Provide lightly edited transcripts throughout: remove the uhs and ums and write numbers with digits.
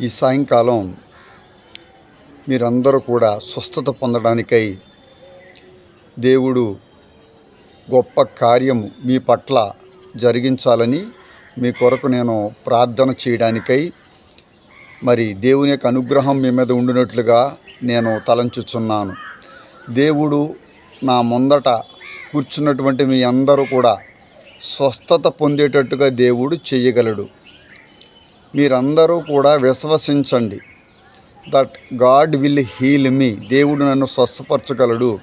ఈ సాయంకాలం మీరందరూ కూడా స్వస్థత పొందడానికై దేవుడు గొప్ప కార్యము మీ పట్ల జరిగించాలని మీ కొరకు నేను ప్రార్థన చేయడానికై మరి దేవుని యొక్క అనుగ్రహం మీ మీద ఉండినట్లుగా నేను తలంచుచున్నాను. దేవుడు నా ముందట కూర్చున్నటువంటి మీ అందరూ కూడా స్వస్థత పొందేటట్టుగా దేవుడు చేయగలడు. మీరందరూ కూడా విశ్వసించండి. That God will heal me. దేవుడు నన్ను స్వస్థపరచగలడు.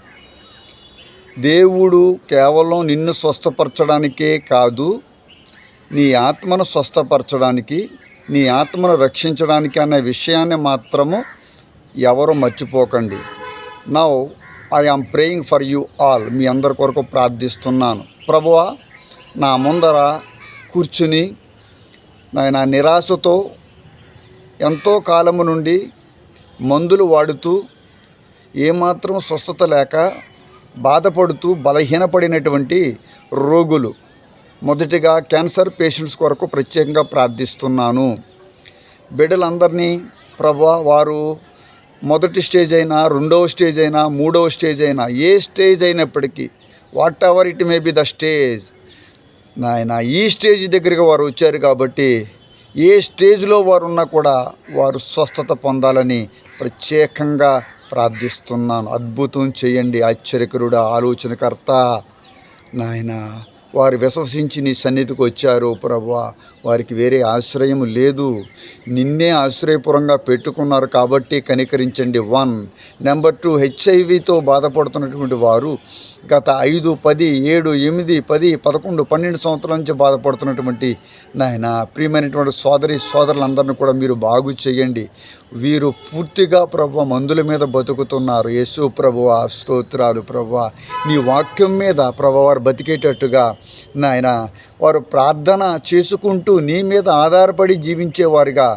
దేవుడు కేవలం నిన్ను స్వస్థపరచడానికే కాదు, నీ ఆత్మను స్వస్థపరచడానికి, నీ ఆత్మను రక్షించడానికి అనే విషయాన్ని మాత్రము ఎవరు మర్చిపోకండి. Now I am praying for you all. మీ అందరి కొరకు ప్రార్థిస్తున్నాను. ప్రభువా, నా ముందర కూర్చుని నా నిరాశతో ఎంతో కాలము నుండి మందులు వాడుతూ ఏమాత్రం స్వస్థత లేక బాధపడుతూ బలహీనపడినటువంటి రోగులు, మొదటిగా క్యాన్సర్ పేషెంట్స్ కొరకు ప్రత్యేకంగా ప్రార్థిస్తున్నాను. బిడ్డలందరినీ ప్రభువా, వారు మొదటి స్టేజ్ అయినా, రెండవ స్టేజ్ అయినా, మూడవ స్టేజ్ అయినా, ఏ స్టేజ్ అయినప్పటికీ, what ever it may be the stage, నాయన ఈ స్టేజ్ దగ్గరికి వారు వచ్చారు కాబట్టి ఏ స్టేజ్లో వారు ఉన్నా కూడా వారు స్వస్థత పొందాలని ప్రత్యేకంగా ప్రార్థిస్తున్నాను. అద్భుతం చేయండి ఆశ్చర్యకరుడా, ఆలోచనకర్త నాయన. వారు విశ్వసించి నీ సన్నిధికి వచ్చారు ప్రభువా. వారికి వేరే ఆశ్రయం లేదు, నిన్నే ఆశ్రయపురంగా పెట్టుకున్నారు కాబట్టి కనికరించండి. 1. నెంబర్ 2, హెచ్ఐవితో బాధపడుతున్నటువంటి వారు గత 5, 10, 7, 8, 10, 11, 12 సంవత్సరాల నుంచి బాధపడుతున్నటువంటి నాయన ప్రియమైనటువంటి సోదరులందరినీ కూడా మీరు బాగు చేయండి. వీరు పూర్తిగా ప్రభువా మందుల మీద బతుకుతున్నారు. యేసు ప్రభువా, స్తోత్రాలు ప్రభువా. నీ వాక్యం మీద ప్రభువా వారు బతికేటట్టుగా నాయన వారు ప్రార్థన చేసుకుంటూ నీ మీద ఆధారపడి జీవించేవారుగా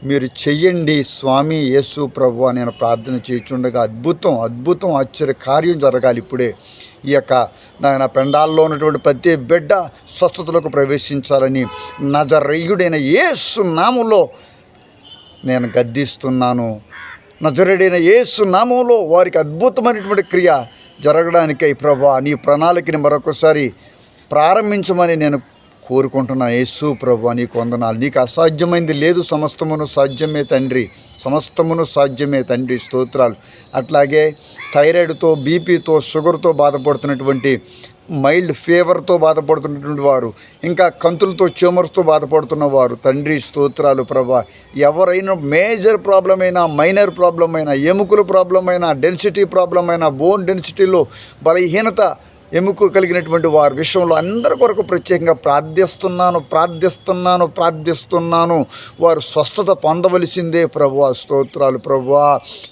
మీరు చెయ్యండి స్వామి. యేసు ప్రభువా, నేను ప్రార్థన చేయుచుండగా అద్భుతం ఆశ్చర్య కార్యం జరగాలి ఇప్పుడే. ఈ యొక్క నాయన పెండాల్లో ఉన్నటువంటి ప్రతి బిడ్డ స్వస్థతలకు ప్రవేశించాలని నజరేయుడైన యేసు నామములో నేను గద్దిస్తున్నాను. నజరేయుడైన యేసు నామములో వారికి అద్భుతమైనటువంటి క్రియ జరగడానికై ప్రభువా నీ ప్రణాళికని మరొకసారి ప్రారంభించమని నేను కోరుకుంటున్నాను. యేసు ప్రభువా, నీకు వందనాలు. నీకు అసాధ్యమైంది లేదు, సమస్తమును సాధ్యమే తండ్రి, సమస్తమును సాధ్యమే తండ్రి, స్తోత్రాలు. అట్లాగే థైరాయిడ్తో, బీపీతో, షుగర్తో బాధపడుతున్నటువంటి, మైల్డ్ ఫీవర్తో బాధపడుతున్నటువంటి వారు, ఇంకా కంతులతో, ట్యూమర్స్తో బాధపడుతున్న వారు తండ్రి స్తోత్రాలు ప్రభా. ఎవరైనా మేజర్ ప్రాబ్లం అయినా, మైనర్ ప్రాబ్లం అయినా, ఎముకల ప్రాబ్లం అయినా, డెన్సిటీ ప్రాబ్లం అయినా, బోన్ డెన్సిటీలో బలహీనత ఎముక కలిగినటువంటి వారి విషయంలో అందరి కొరకు ప్రత్యేకంగా ప్రార్థిస్తున్నాను. వారు స్వస్థత పొందవలసిందే ప్రభువా. స్తోత్రాలు ప్రభువా.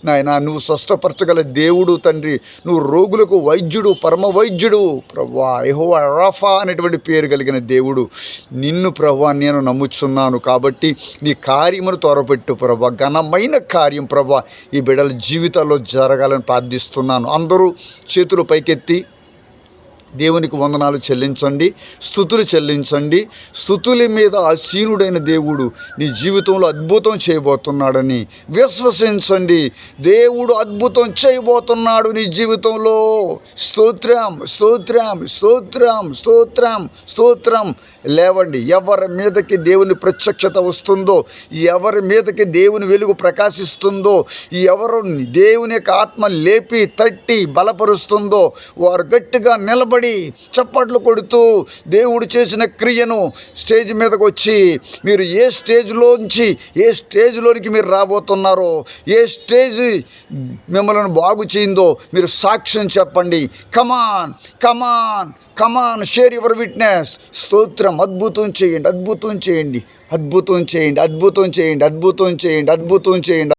నాయన నువ్వు స్వస్థపరచగల దేవుడు తండ్రి, నువ్వు రోగులకు వైద్యుడు, పరమ వైద్యుడు ప్రభువా. యెహోవా రాఫా అనేటువంటి పేరు కలిగిన దేవుడు. నిన్ను ప్రభువా నేను నమ్ముచున్నాను కాబట్టి నీ కార్యమును త్వరపెట్టు ప్రభువా. ఘనమైన కార్యం ప్రభువా ఈ బిడ్డల జీవితాల్లో జరగాలని ప్రార్థిస్తున్నాను. అందరూ చేతులు పైకెత్తి దేవునికి వందనాలు చెల్లించండి, స్తుతులు చెల్లించండి. స్తుతుల మీద ఆసీనుడైన దేవుడు నీ జీవితంలో అద్భుతం చేయబోతున్నాడని విశ్వసించండి. దేవుడు అద్భుతం చేయబోతున్నాడు నీ జీవితంలో. స్తోత్రం. లేవండి. ఎవరి మీదకి దేవుని ప్రత్యక్షత వస్తుందో, ఎవరి మీదకి దేవుని వెలుగు ప్రకాశిస్తుందో, ఎవరు దేవుని యొక్క ఆత్మ లేపి తట్టి బలపరుస్తుందో వారు గట్టిగా నిలబడి చప్పట్లు కొడుతూ దేవుడు చేసిన క్రియను స్టేజ్ మీదకి వచ్చి మీరు ఏ స్టేజ్లోనికి మీరు రాబోతున్నారో, ఏ స్టేజ్ మిమ్మల్ని బాగు చేయిందో మీరు సాక్ష్యం చెప్పండి. కమాన్ షేర్ యువర్ విట్నెస్. స్తోత్రం. అద్భుతం చేయండి.